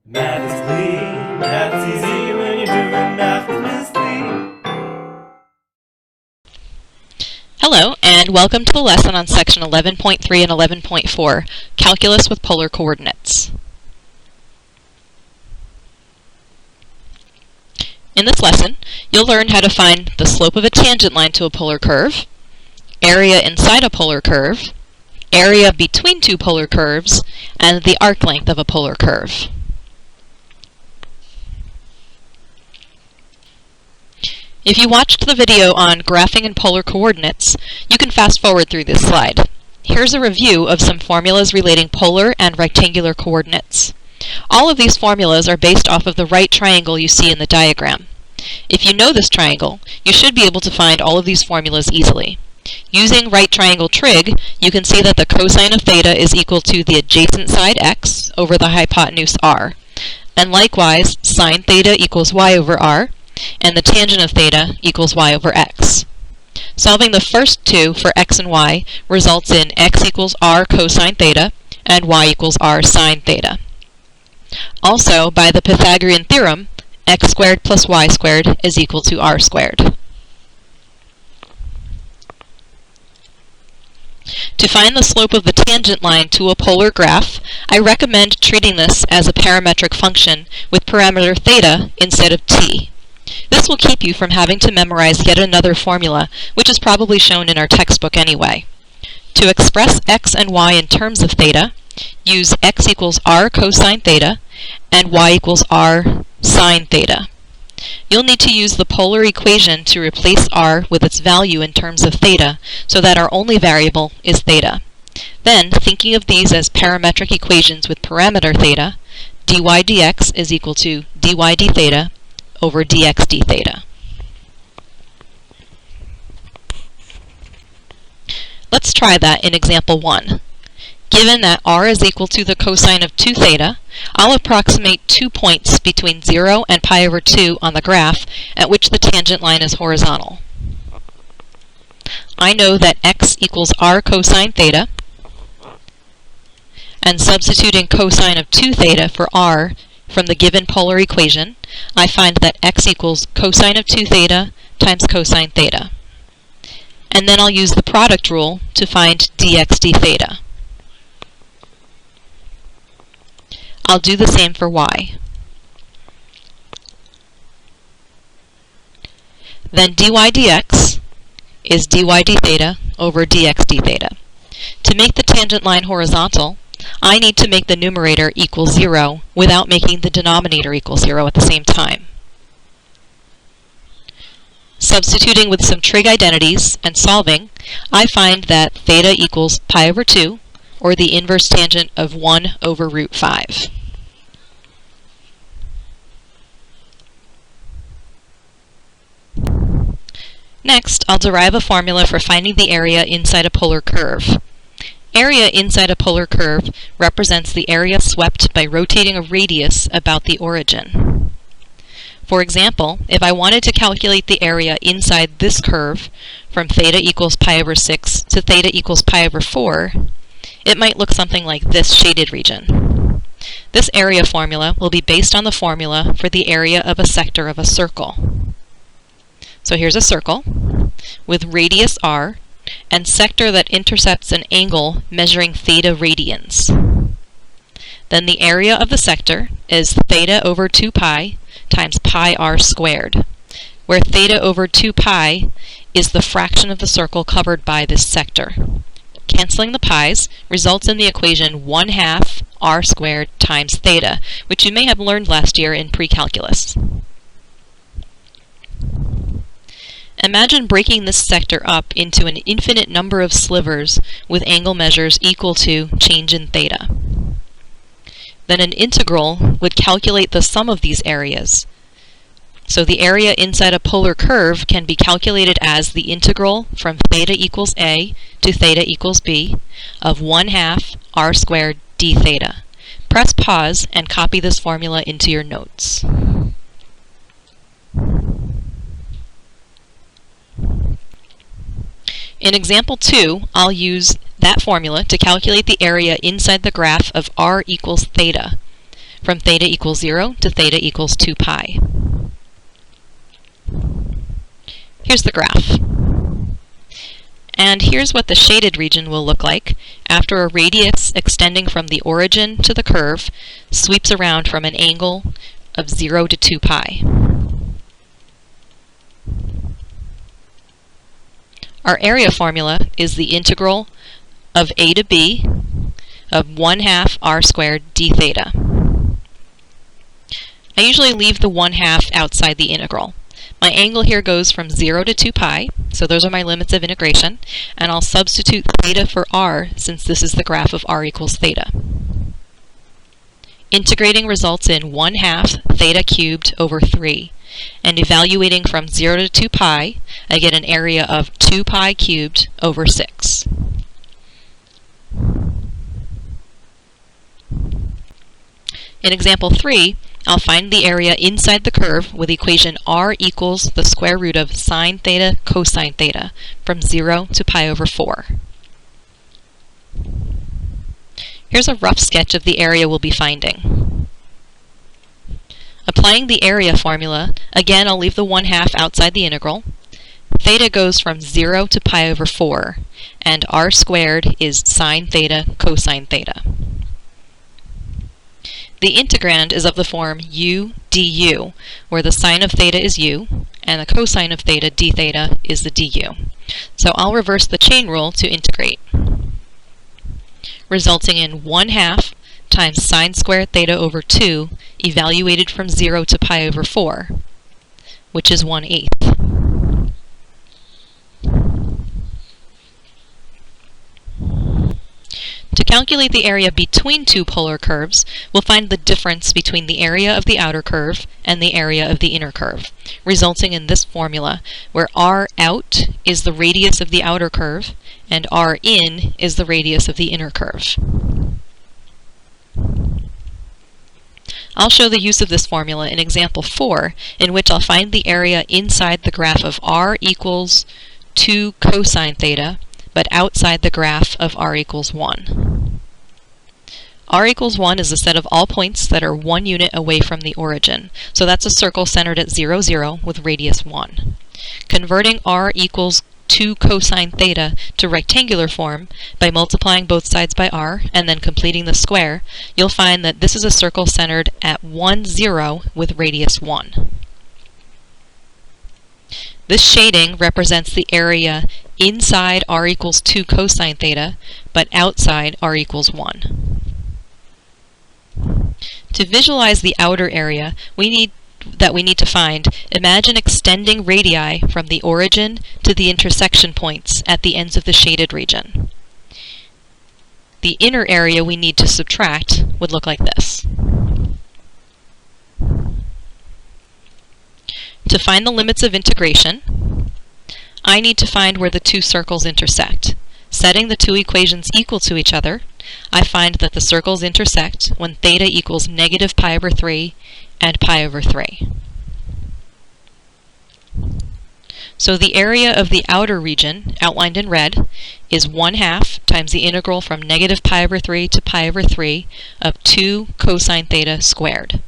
Math is Lee. Math's easy when you're doing math with Miss Lee. Hello, and welcome to the lesson on section 11.3 and 11.4, Calculus with Polar Coordinates. In this lesson, you'll learn how to find the slope of a tangent line to a polar curve, area inside a polar curve, area between two polar curves, and the arc length of a polar curve. If you watched the video on graphing and polar coordinates, you can fast forward through this slide. Here's a review of some formulas relating polar and rectangular coordinates. All of these formulas are based off of the right triangle you see in the diagram. If you know this triangle, you should be able to find all of these formulas easily. Using right triangle trig, you can see that the cosine of theta is equal to the adjacent side x over the hypotenuse r. And likewise, sine theta equals y over r, and the tangent of theta equals y over x. Solving the first two for x and y results in x equals r cosine theta and y equals r sine theta. Also, by the Pythagorean theorem, x squared plus y squared is equal to r squared. To find the slope of the tangent line to a polar graph, I recommend treating this as a parametric function with parameter theta instead of t. This will keep you from having to memorize yet another formula, which is probably shown in our textbook anyway. To express x and y in terms of theta, use x equals r cosine theta and y equals r sine theta. You'll need to use the polar equation to replace r with its value in terms of theta, so that our only variable is theta. Then, thinking of these as parametric equations with parameter theta, dy dx is equal to dy d theta over dx d theta. Let's try that in example 1. Given that r is equal to the cosine of 2 theta, I'll approximate 2 points between 0 and pi over 2 on the graph at which the tangent line is horizontal. I know that x equals r cosine theta, and substituting cosine of 2 theta for r from the given polar equation, I find that x equals cosine of 2 theta times cosine theta. And then I'll use the product rule to find dx d theta. I'll do the same for y. Then dy dx is dy d theta over dx d theta. To make the tangent line horizontal, I need to make the numerator equal 0 without making the denominator equal 0 at the same time. Substituting with some trig identities and solving, I find that theta equals pi over 2, or the inverse tangent of 1 over root 5. Next, I'll derive a formula for finding the area inside a polar curve. Area inside a polar curve represents the area swept by rotating a radius about the origin. For example, if I wanted to calculate the area inside this curve from theta equals pi over 6 to theta equals pi over 4, it might look something like this shaded region. This area formula will be based on the formula for the area of a sector of a circle. So here's a circle with radius r and sector that intercepts an angle measuring theta radians. Then the area of the sector is theta over 2 pi times pi r squared, where theta over 2 pi is the fraction of the circle covered by this sector. Canceling the pi's results in the equation 1/2 r squared times theta, which you may have learned last year in pre-calculus. Imagine breaking this sector up into an infinite number of slivers with angle measures equal to change in theta. Then an integral would calculate the sum of these areas. So the area inside a polar curve can be calculated as the integral from theta equals a to theta equals b of 1/2 r squared d theta. Press pause and copy this formula into your notes. In example 2, I'll use that formula to calculate the area inside the graph of r equals theta. from theta equals 0 to theta equals 2 pi. Here's the graph. And here's what the shaded region will look like after a radius extending from the origin to the curve sweeps around from an angle of 0 to 2 pi. Our area formula is the integral of a to b of 1/2 r squared d theta. I usually leave the 1/2 outside the integral. My angle here goes from 0 to 2 pi, so those are my limits of integration, and I'll substitute theta for r since this is the graph of r equals theta. Integrating results in 1/2 theta cubed over 3, and evaluating from 0 to 2 pi, I get an area of 2 pi cubed over 6. In example 3, I'll find the area inside the curve with equation r equals the square root of sine theta cosine theta from 0 to pi over 4. Here's a rough sketch of the area we'll be finding. Applying the area formula, again I'll leave the 1/2 outside the integral. Theta goes from 0 to pi over 4, and r squared is sine theta cosine theta. The integrand is of the form u du, where the sine of theta is u, and the cosine of theta d theta is the du. So I'll reverse the chain rule to integrate, resulting in 1/2 times sine squared theta over 2, evaluated from 0 to pi over 4, which is 1/8. To calculate the area between two polar curves, we'll find the difference between the area of the outer curve and the area of the inner curve, resulting in this formula, where r out is the radius of the outer curve, and r in is the radius of the inner curve. I'll show the use of this formula in example 4, in which I'll find the area inside the graph of r equals 2 cosine theta, but outside the graph of r equals 1. r equals 1 is the set of all points that are 1 unit away from the origin, so that's a circle centered at 0, 0 with radius 1. Converting r equals 2 cosine theta to rectangular form by multiplying both sides by r and then completing the square, you'll find that this is a circle centered at 1, 0 with radius 1. This shading represents the area inside r equals 2 cosine theta, but outside r equals 1. To visualize the outer area we need to find, imagine extending radii from the origin to the intersection points at the ends of the shaded region. The inner area we need to subtract would look like this. To find the limits of integration, I need to find where the two circles intersect. Setting the two equations equal to each other, I find that the circles intersect when theta equals negative pi over 3 and pi over 3. So the area of the outer region, outlined in red, is 1/2 times the integral from negative pi over 3 to pi over 3 of 2 cosine theta squared.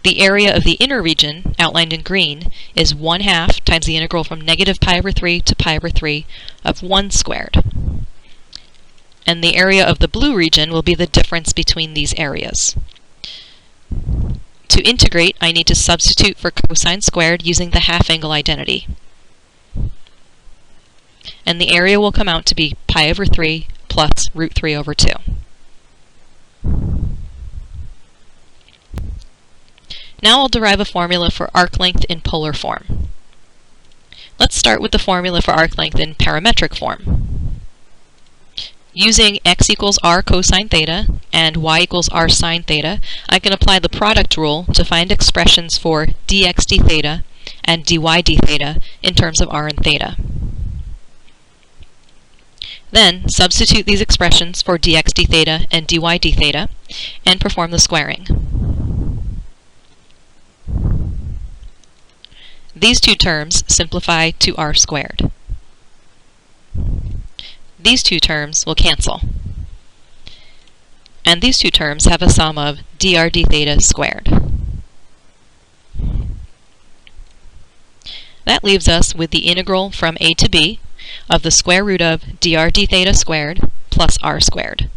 The area of the inner region, outlined in green, is 1/2 times the integral from negative pi over 3 to pi over 3 of 1 squared. And the area of the blue region will be the difference between these areas. To integrate, I need to substitute for cosine squared using the half-angle identity. And the area will come out to be pi over 3 plus root 3 over 2. Now I'll derive a formula for arc length in polar form. Let's start with the formula for arc length in parametric form. Using x equals r cosine theta and y equals r sine theta, I can apply the product rule to find expressions for dx d theta and dy d theta in terms of r and theta. Then substitute these expressions for dx d theta and dy d theta and perform the squaring. These two terms simplify to r squared. These two terms will cancel. and these two terms have a sum of dr d theta squared. That leaves us with the integral from a to b of the square root of dr d theta squared plus r squared.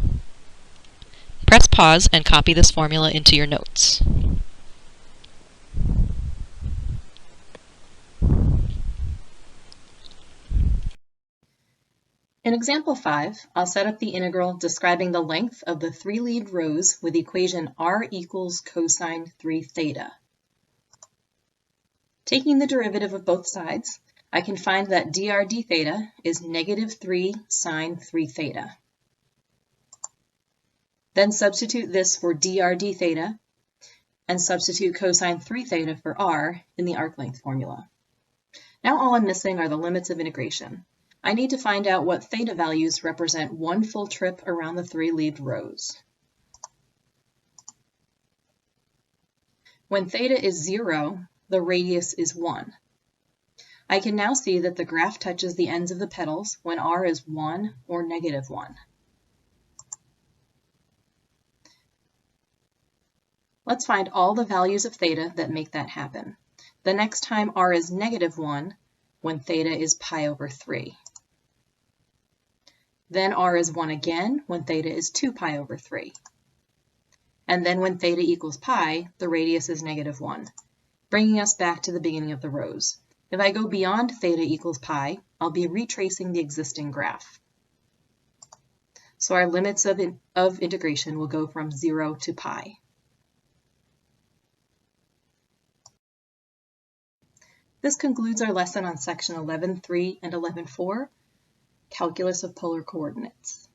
Press pause and copy this formula into your notes. In example 5, I'll set up the integral describing the length of the three lead rows with the equation r equals cosine 3 theta. Taking the derivative of both sides, I can find that dr d theta is negative 3 sine 3 theta. Then substitute this for dr d theta and substitute cosine 3 theta for r in the arc length formula. Now all I'm missing are the limits of integration. I need to find out what theta values represent one full trip around the three lead rows. When theta is 0, the radius is 1. I can now see that the graph touches the ends of the petals when r is 1 or negative 1. Let's find all the values of theta that make that happen. The next time r is negative 1, when theta is pi over 3. Then r is 1 again when theta is 2 pi over 3. And then when theta equals pi, the radius is negative 1, bringing us back to the beginning of the rows. If I go beyond theta equals pi, I'll be retracing the existing graph. So our limits of integration will go from 0 to pi. This concludes our lesson on section 11.3 and 11.4, Calculus of Polar Coordinates.